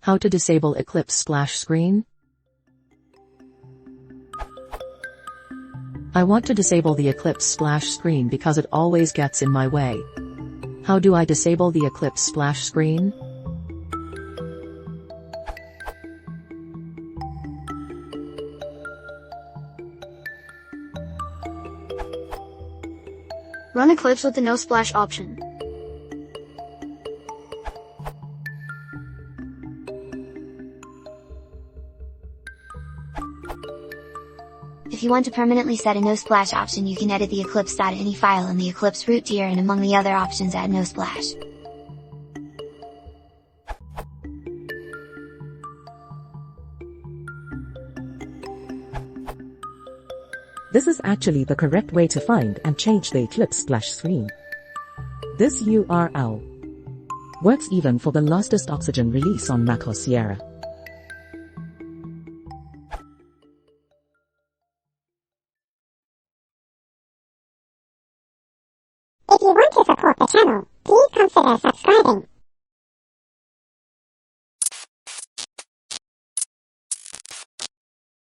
How to disable Eclipse splash screen? I want to disable the Eclipse splash screen because it always gets in my way. How do I disable the Eclipse splash screen? Run Eclipse with the no splash option. If you want to permanently set a no splash option, you can edit the Eclipse.ini file in the Eclipse root tier, and among the other options add no splash. This is actually the correct way to find and change the Eclipse splash screen. This URL works even for the latest Oxygen release on Mac or Sierra. If you want to support the channel, please consider subscribing.